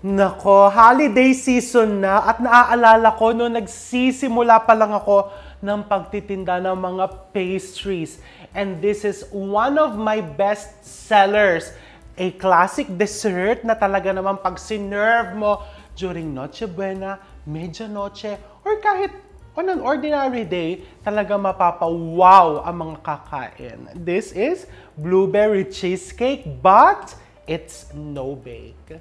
Nako, holiday season na at naaalala ko no nagsisimula pa lang ako ng pagtitinda ng mga pastries. And this is one of my best sellers. A classic dessert na talaga naman pag sinerve mo during Noche Buena, Medianoche, or kahit on an ordinary day, talaga mapapawaw ang mga kakain. This is blueberry cheesecake, but it's no bake.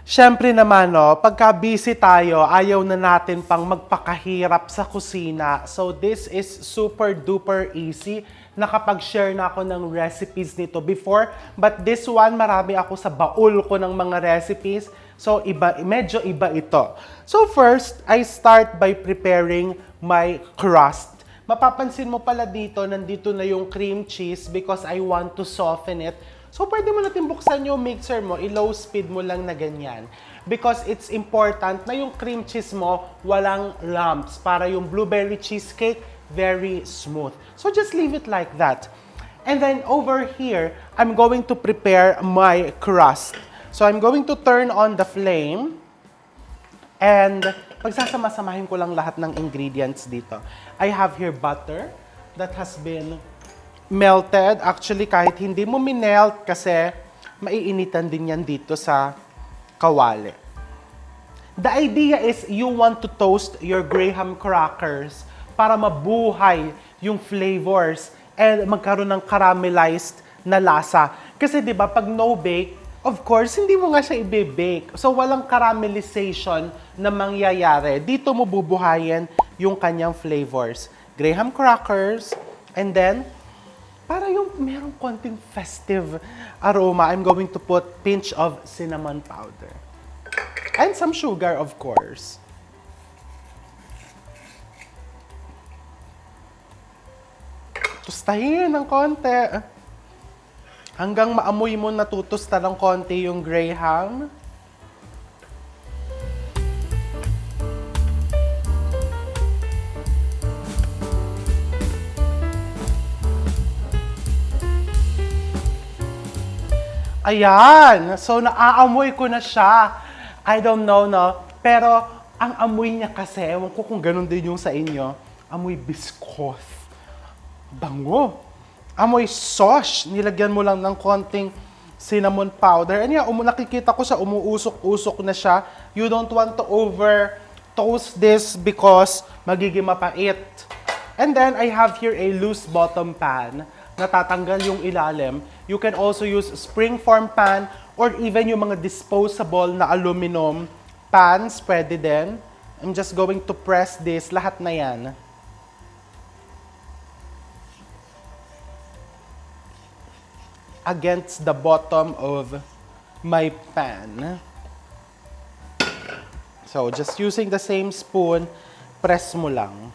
Siyempre naman, no, pagka busy tayo, ayaw na natin pang magpakahirap sa kusina. So this is super duper easy. Nakapag-share na ako ng recipes nito before. But this one, marami ako sa baul ko ng mga recipes. So medyo iba ito. So first, I start by preparing my crust. Mapapansin mo pala dito, nandito na yung cream cheese because I want to soften it. So, pwede mo natin buksan yung mixer mo, i-low speed mo lang na ganyan. Because it's important na yung cream cheese mo walang lumps para yung blueberry cheesecake very smooth. So, just leave it like that. And then, over here, I'm going to prepare my crust. So, I'm going to turn on the flame. And, pagsasama-samahin ko lang lahat ng ingredients dito. I have here butter that has been melted. Actually, kahit hindi mo minelt kasi maiinitan din yan dito sa kawali. The idea is you want to toast your graham crackers para mabuhay yung flavors and magkaroon ng caramelized na lasa. Kasi 'di ba pag no bake, of course, hindi mo nga siya i-bake. So, walang caramelization na mangyayari. Dito mo bubuhayin yung kanyang flavors. Graham crackers, and then para yung merong konting festive aroma, I'm going to put pinch of cinnamon powder. And some sugar, of course. Tustahin ng konti. Hanggang maamoy mo natutusta ng konti yung graham. Ayan! So, naaamoy ko na siya. I don't know, no? Pero, ang amoy niya kasi, ewan ko kung ganun din yung sa inyo, amoy biscoff. Bango! Amoy sauce. Nilagyan mo lang ng konting cinnamon powder. And yeah, nakikita ko siya, umuusok-usok na siya. You don't want to over toast this because magiging mapait. And then, I have here a loose bottom pan. Natatanggal yung ilalim. You can also use springform pan or even yung mga disposable na aluminum pans, pwede din. I'm just going to press this, lahat na yan. Against the bottom of my pan. So, just using the same spoon, press mo lang.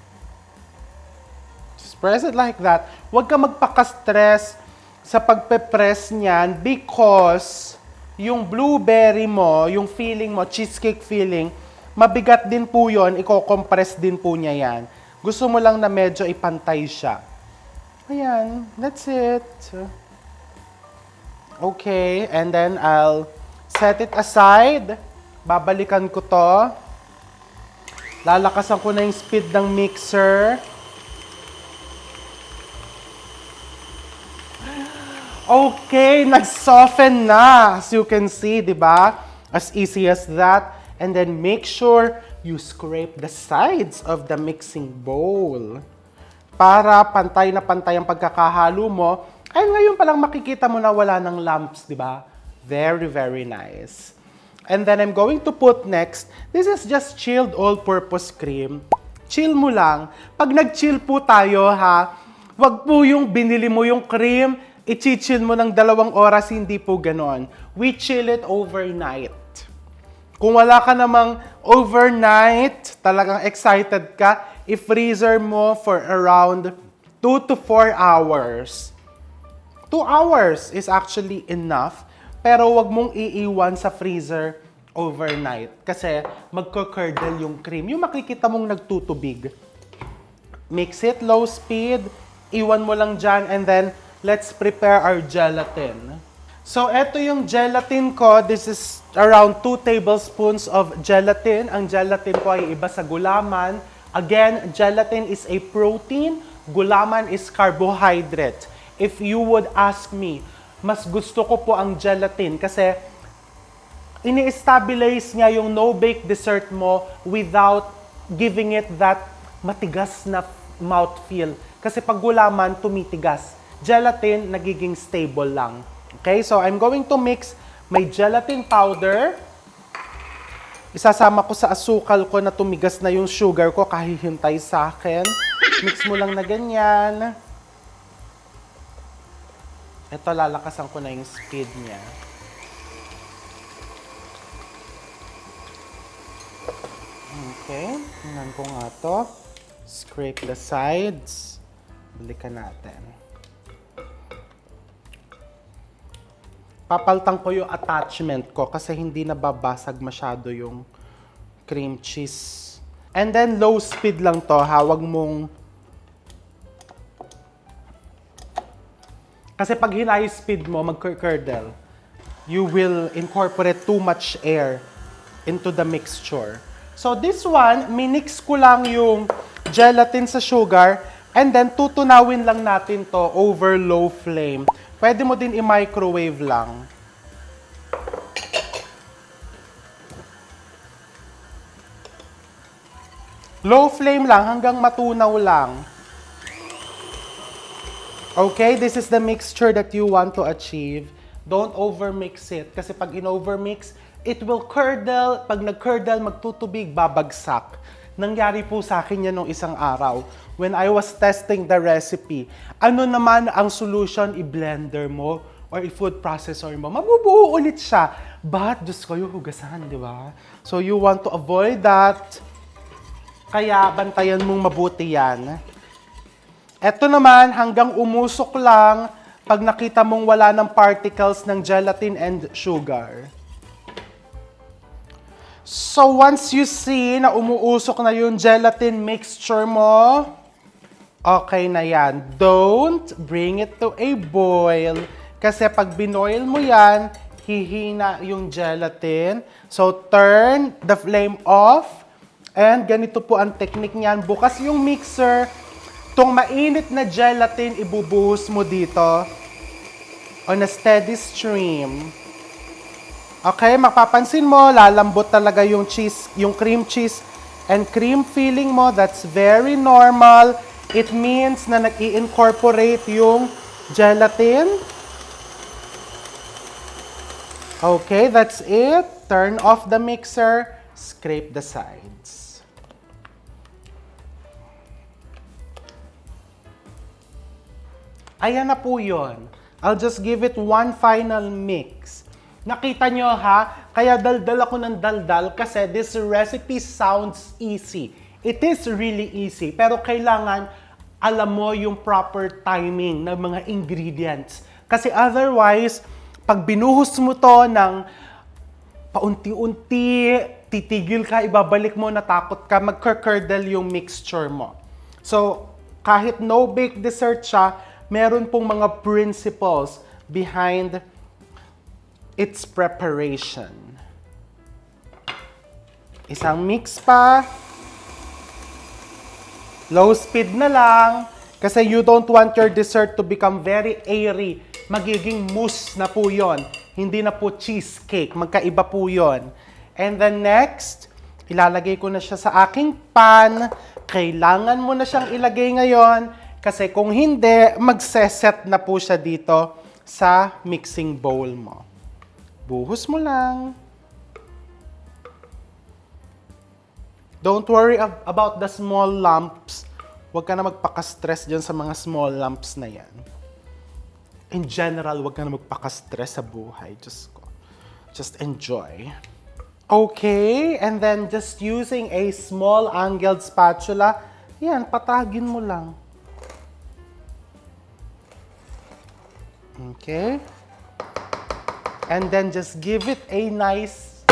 Press it like that. Huwag ka magpaka-stress sa pagpe-press niyan because yung blueberry mo, yung feeling mo, cheesecake feeling, mabigat din po yun, i-compress din po niya yan. Gusto mo lang na medyo ipantay siya. Ayan, that's it. Okay, and then I'll set it aside. Babalikan ko to. Lalakasan ko na yung speed ng mixer. Okay, nag-soften na. As you can see, di ba? As easy as that. And then make sure you scrape the sides of the mixing bowl. Para pantay na pantay ang pagkakahalo mo. Ay, ngayon palang makikita mo na wala ng lumps, di ba? Very, very nice. And then I'm going to put next, this is just chilled all-purpose cream. Chill mo lang. Pag nag-chill po tayo, ha, wag po yung binili mo yung cream, i-chill mo ng 2 oras, hindi po ganon. We chill it overnight. Kung wala ka namang overnight, talagang excited ka, i-freezer mo for around 2 to 4 hours. 2 hours is actually enough, pero wag mong iiwan sa freezer overnight. Kasi magko-curdle yung cream. Yung makikita mong nagtutubig. Mix it, low speed. Iwan mo lang dyan. And then, let's prepare our gelatin. So, eto yung gelatin ko. This is around 2 tablespoons of gelatin. Ang gelatin ko ay iba sa gulaman. Again, gelatin is a protein. Gulaman is carbohydrate. If you would ask me, mas gusto ko po ang gelatin kasi ini-stabilize niya yung no-bake dessert mo without giving it that matigas na mouthfeel. Kasi pag gulaman, tumitigas. Gelatin, nagiging stable lang. Okay, so I'm going to mix my gelatin powder. Isasama ko sa asukal ko na tumigas na yung sugar ko, kahihintay sa akin. Mix mo lang na ganyan. Ito, lalakasan ko na yung speed niya. Okay, tingnan ko nga to. Scrape the sides. Balikan natin. Papaltang ko yung attachment ko kasi hindi nababasag masyado yung cream cheese. And then low speed lang to, hawag mong... Kasi pag high speed mo, mag-curdle, you will incorporate too much air into the mixture. So this one, minix ko lang yung gelatin sa sugar and then tutunawin lang natin to over low flame. Pwede mo din i-microwave lang. Low flame lang hanggang matunaw lang. Okay, this is the mixture that you want to achieve. Don't overmix it kasi pag in-overmix, it will curdle. Pag nag-curdle, magtutubig, babagsak. Nangyari po sa akin yan nung isang araw when I was testing the recipe. Ano naman ang solution? I-blender mo or i-food processor mo. Mabubuo ulit siya. But, Diyos ko, yung hugasan, di ba? So, you want to avoid that. Kaya, bantayan mong mabuti yan. Eto naman, hanggang umusok lang pag nakita mong wala ng particles ng gelatin and sugar. So, once you see na umuusok na yung gelatin mixture mo, okay na yan. Don't bring it to a boil. Kasi pag binoil mo yan, hihina yung gelatin. So, turn the flame off. And ganito po ang technique niyan. Bukas yung mixer. Itong mainit na gelatin, ibubuhos mo dito on a steady stream. Okay, mapapansin mo, lalambot talaga yung cheese, yung cream cheese and cream filling mo. That's very normal. It means na nag-i-incorporate yung gelatin. Okay, that's it. Turn off the mixer. Scrape the sides. Ayan na po yun. I'll just give it one final mix. Nakita nyo ha, kaya daldal ako ng daldal kasi this recipe sounds easy. It is really easy, pero kailangan alam mo yung proper timing ng mga ingredients. Kasi otherwise, pag binuhos mo to ng paunti-unti, titigil ka, ibabalik mo, natakot ka, mag-curdle yung mixture mo. So, kahit no-bake dessert siya, meron pong mga principles behind its preparation. Isang mix pa. Low speed na lang. Kasi you don't want your dessert to become very airy. Magiging mousse na po yon. Hindi na po cheesecake. Magkaiba po yon. And then next, ilalagay ko na siya sa aking pan. Kailangan mo na siyang ilagay ngayon. Kasi kung hindi, magseset na po siya dito sa mixing bowl mo. Buhos mo lang. Don't worry about the small lumps. Huwag ka na magpaka-stress dyan sa mga small lumps na yan. In general, huwag ka na magpaka-stress sa buhay. Just enjoy. Okay, and then just using a small angled spatula, yan, patagin mo lang. Okay. And then just give it a nice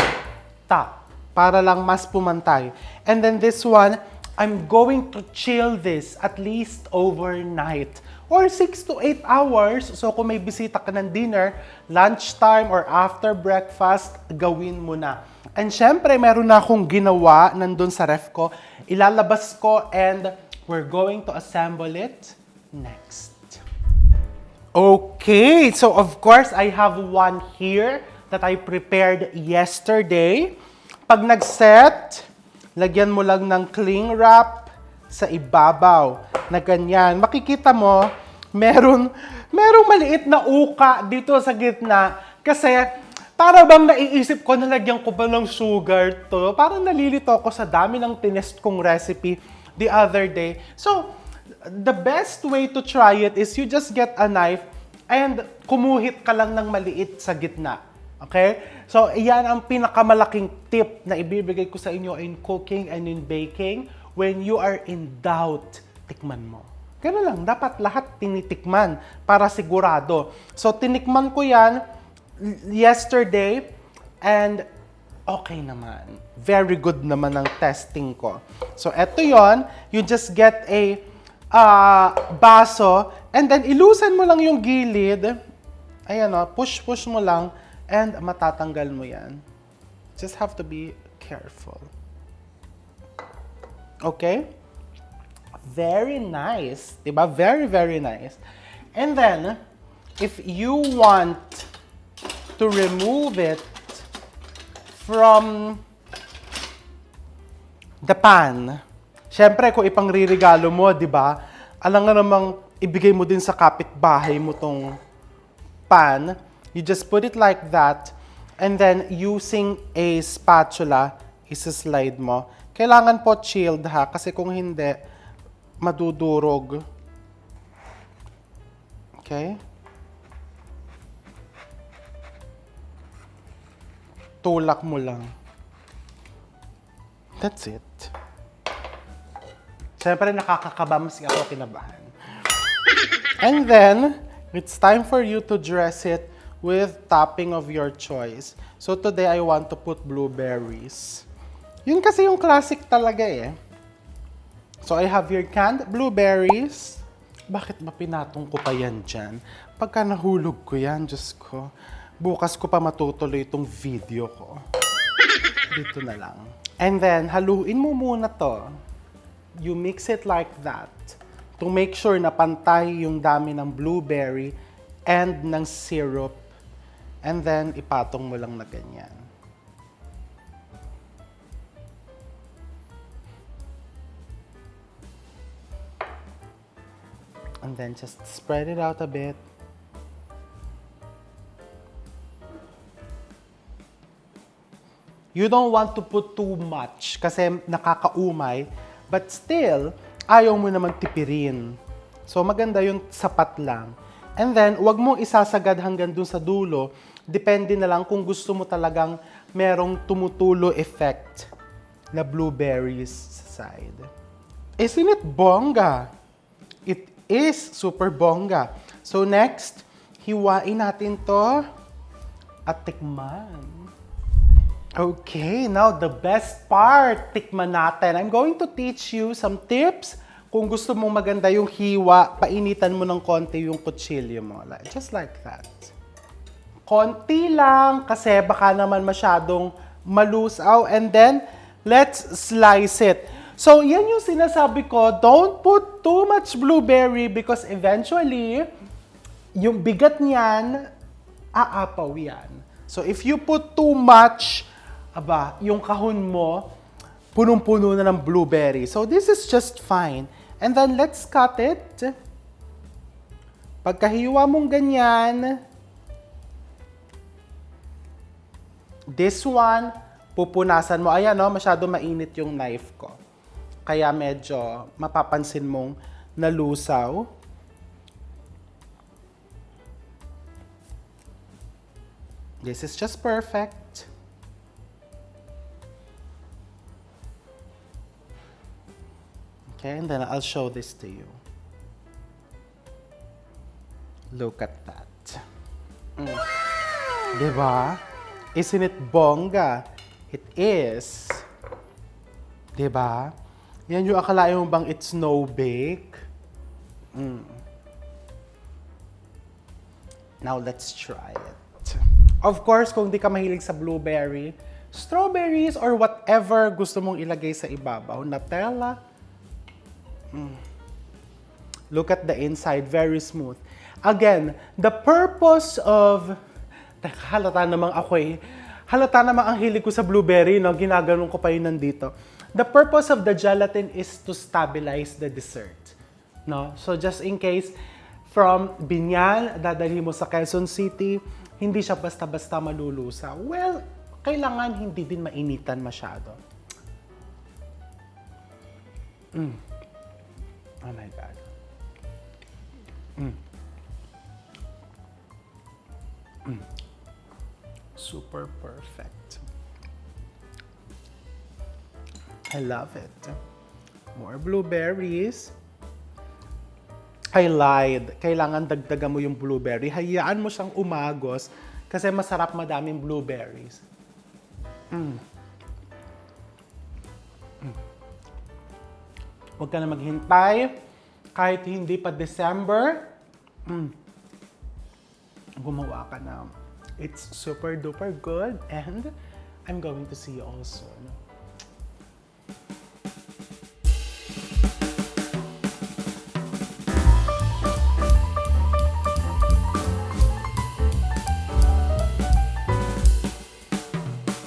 top para lang mas pumantay. And then this one, I'm going to chill this at least overnight or 6 to 8 hours. So kung may bisita ka ng dinner, lunchtime or after breakfast, gawin mo na. And syempre, meron na akong ginawa nandun sa ref ko. Ilalabas ko and we're going to assemble it next. Okay, so of course, I have one here that I prepared yesterday. Pag nag-set, lagyan mo lang ng cling wrap sa ibabaw na ganyan. Makikita mo, merong maliit na uka dito sa gitna kasi para bang naiisip ko na lagyan ko ba ng sugar to? Parang nalilito ako sa dami ng tinest kong recipe the other day. So, the best way to try it is you just get a knife and kumuhit ka lang ng maliit sa gitna. Okay? So, iyan ang pinakamalaking tip na ibibigay ko sa inyo in cooking and in baking. When you are in doubt, tikman mo. Ganun lang, dapat lahat tinitikman para sigurado. So, tinikman ko yan yesterday and okay naman. Very good naman ang testing ko. So, eto yon, you just get a baso and then ilusan mo lang yung gilid. Ayan o, push mo lang. And matatanggal mo yan. Just have to be careful. Okay? Very nice. Diba? Very, very nice. And then, if you want to remove it from the pan, syempre, kung ipangririgalo mo, diba? Alam nga namang ibigay mo din sa kapitbahay mo tong pan. You just put it like that, and then using a spatula, isa-slide mo. Kailangan po chilled ha, kasi kung hindi, madudurog. Okay? Tulak mo lang. That's it. Siyempre nakakakaba, mas ako kinabahan. And then, it's time for you to dress it with topping of your choice. So today, I want to put blueberries. Yun kasi yung classic talaga eh. So I have your canned blueberries. Bakit ba pinatong ko pa yan dyan? Pagka nahulog ko yan, Diyos ko, bukas ko pa matutuloy itong video ko. Dito na lang. And then, haluin mo muna to. You mix it like that to make sure na pantay yung dami ng blueberry and ng syrup. And then, ipatong mo lang na ganyan. And then, just spread it out a bit. You don't want to put too much kasi nakakaumay. But still, ayaw mo naman tipirin. So, maganda yung sapat lang. And then, wag mong isasagad hanggang dun sa dulo. Depende na lang kung gusto mo talagang merong tumutulo effect na blueberries sa side. Isn't it bongga? It is super bongga. So next, hiwain natin to at tikman. Okay, now the best part, tikman natin. I'm going to teach you some tips. Kung gusto mong maganda yung hiwa, painitan mo ng konti yung kutsilyo mo. Just like that. Konti lang kasi baka naman masyadong malusaw. And then, let's slice it. So, yan yung sinasabi ko, don't put too much blueberry because eventually, yung bigat niyan, aapaw yan. So, if you put too much, yung kahon mo, punong-puno na ng blueberry. So, this is just fine. And then, let's cut it. Pagkahiwa mong ganyan, this one, pupunasan mo. Ayan, no, masyado mainit yung knife ko. Kaya medyo mapapansin mong nalusaw. This is just perfect. Okay, and then I'll show this to you. Look at that. Diba? Isn't it bongga? It is. Diba? Yan yung akalain mo bang it's no bake? Now, let's try it. Of course, kung di ka mahilig sa blueberry, strawberries, or whatever gusto mong ilagay sa ibabaw, Nutella. Look at the inside, very smooth. Again, the purpose of... halata namang halata namang ang hilig ko sa blueberry, no? Ginaganon ko pa yun nandito. The purpose of the gelatin is to stabilize the dessert. No? So just in case, from Binyan, dadalhin mo sa Quezon City, hindi siya basta-basta malulusa. Well, kailangan hindi din mainitan masyado. Oh my God. Super perfect. I love it. More blueberries. I lied. Kailangan dagdagan mo yung blueberry. Hayaan mo siyang umagos kasi masarap madaming blueberries. Huwag ka na maghintay. Kahit hindi pa December, gumawa ka na. It's super duper good and I'm going to see you all soon.